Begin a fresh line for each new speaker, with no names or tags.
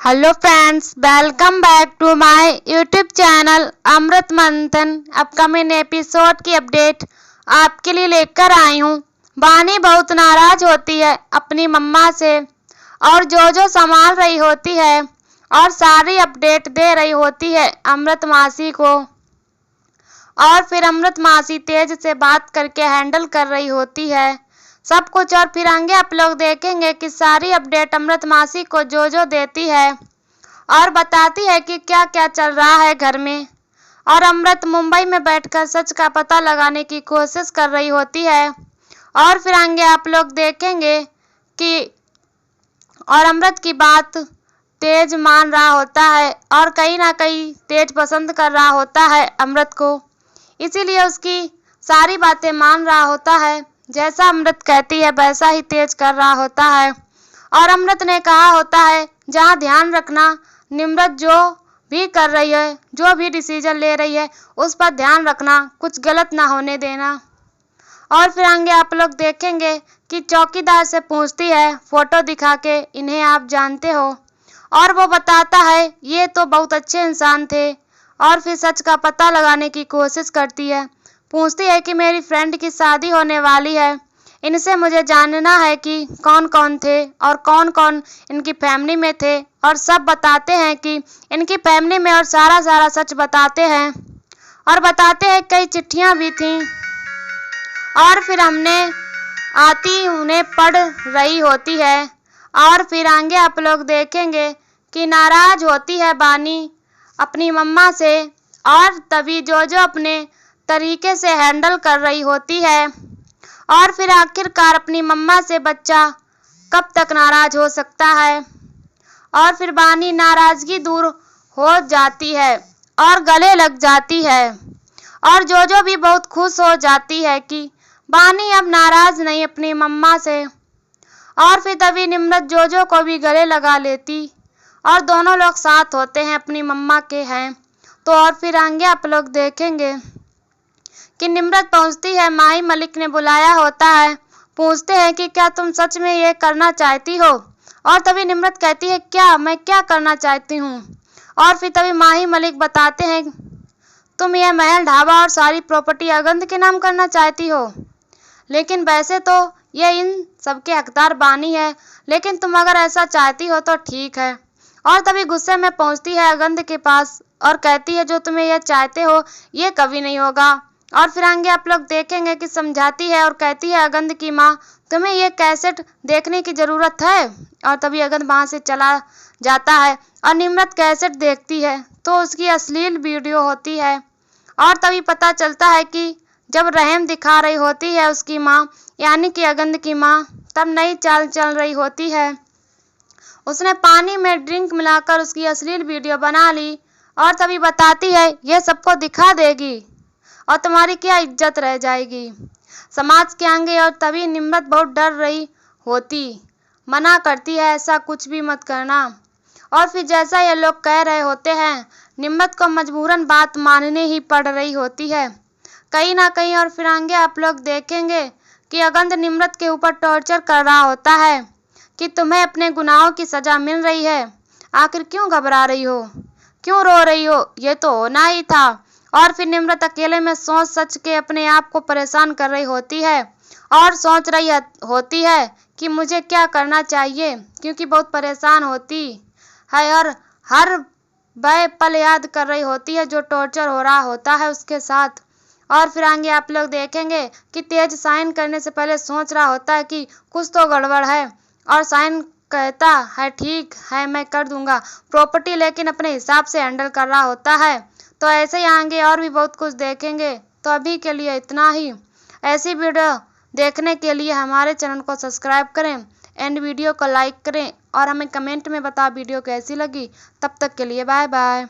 Hello friends, welcome back to my YouTube channel Amrit Manthan. Upcoming episode की update आपके लिए लेकर आई हूँ। बानी बहुत नाराज होती है अपनी मम्मा से और जो संभाल रही होती है और सारी अपडेट दे रही होती है अमृत मासी को। और फिर अमृत मासी तेज से बात करके हैंडल कर रही होती है सब कुछ। और फिर आगे आप लोग देखेंगे कि सारी अपडेट अमृत मासी को जो देती है और बताती है कि क्या क्या चल रहा है घर में। और अमृत मुंबई में बैठकर सच का पता लगाने की कोशिश कर रही होती है। और फिर आगे आप लोग देखेंगे कि और अमृत की बात तेज मान रहा होता है और कहीं ना कहीं तेज पसंद कर रहा होता है अमृत को, इसीलिए उसकी सारी बातें मान रहा होता है। जैसा अमृत कहती है वैसा ही तेज कर रहा होता है। और अमृत ने कहा होता है जहाँ ध्यान रखना, निम्रत जो भी कर रही है, जो भी डिसीजन ले रही है उस पर ध्यान रखना, कुछ गलत ना होने देना। और फिर आगे आप लोग देखेंगे कि चौकीदार से पूछती है फोटो दिखा के, इन्हें आप जानते हो? और वो बताता है ये तो बहुत अच्छे इंसान थे। और फिर सच का पता लगाने की कोशिश करती है, पूछती है कि मेरी फ्रेंड की शादी होने वाली है, इनसे मुझे जानना है कि कौन कौन थे और कौन कौन इनकी फैमिली में थे। और सब बताते हैं कि इनकी फैमिली में और सारा सच बताते हैं और बताते हैं कई चिट्ठियां भी थीं। और फिर हमने आती उन्हें पढ़ रही होती है। और फिर आगे आप लोग देखेंगे कि नाराज होती है बानी अपनी मम्मा से और तभी जो अपने तरीके से हैंडल कर रही होती है। और फिर आखिरकार अपनी मम्मा से बच्चा कब तक नाराज हो सकता है। और फिर बानी नाराजगी दूर हो जाती है और गले लग जाती है और जो भी बहुत खुश हो जाती है कि बानी अब नाराज नहीं अपनी मम्मा से। और फिर तभी निम्रत जो को भी गले लगा लेती और दोनों लोग साथ होते हैं अपनी मम्मा के हैं तो। और फिर आगे आप लोग देखेंगे कि निम्रत पहुंचती है, माही मलिक ने बुलाया होता है, पूछते हैं कि क्या तुम सच में ये करना चाहती हो? और तभी निम्रत कहती है क्या, मैं क्या करना चाहती हूँ? और फिर तभी माही मलिक बताते हैं तुम ये महल, ढाबा और सारी प्रॉपर्टी अगंध के नाम करना चाहती हो, लेकिन वैसे तो ये इन सबके हकदार बानी है, लेकिन तुम अगर ऐसा चाहती हो तो ठीक है। और तभी गुस्से में पहुंचती है अगंध के पास और कहती है जो तुम्हें यह चाहते हो ये कभी नहीं होगा। और फिर आगे आप लोग देखेंगे कि समझाती है और कहती है अगंध की माँ तुम्हें ये कैसेट देखने की ज़रूरत है। और तभी अगंध वहाँ से चला जाता है और निम्रत कैसेट देखती है तो उसकी अश्लील वीडियो होती है। और तभी पता चलता है कि जब रहम दिखा रही होती है उसकी माँ यानी कि अगंध की माँ, तब नई चाल चल रही होती है। उसने पानी में ड्रिंक मिलाकर उसकी अश्लील वीडियो बना ली और तभी बताती है ये सबको दिखा देगी और तुम्हारी क्या इज्जत रह जाएगी समाज के आगे। और तभी निम्रत बहुत डर रही होती, मना करती है ऐसा कुछ भी मत करना। और फिर जैसा ये लोग कह रहे होते हैं निम्रत को मजबूरन बात माननी ही पड़ रही होती है कहीं ना कहीं। और फिर आगे आप लोग देखेंगे कि अगंध निम्रत के ऊपर टॉर्चर कर रहा होता है कि तुम्हें अपने गुनाहों की सजा मिल रही है, आखिर क्यों घबरा रही हो, क्यों रो रही हो, ये तो होना ही था। और फिर निम्रत अकेले में सोच सच के अपने आप को परेशान कर रही होती है और सोच रही होती है कि मुझे क्या करना चाहिए, क्योंकि बहुत परेशान होती है और हर वह पल याद कर रही होती है जो टॉर्चर हो रहा होता है उसके साथ। और फिर आगे आप लोग देखेंगे कि तेज साइन करने से पहले सोच रहा होता है कि कुछ तो गड़बड़ है और साइन कहता है ठीक है मैं कर दूंगा प्रॉपर्टी, लेकिन अपने हिसाब से हैंडल कर रहा होता है। तो ऐसे ही आगे और भी बहुत कुछ देखेंगे। तो अभी के लिए इतना ही। ऐसी वीडियो देखने के लिए हमारे चैनल को सब्सक्राइब करें एंड वीडियो को लाइक करें और हमें कमेंट में बताओ वीडियो कैसी लगी। तब तक के लिए बाय बाय।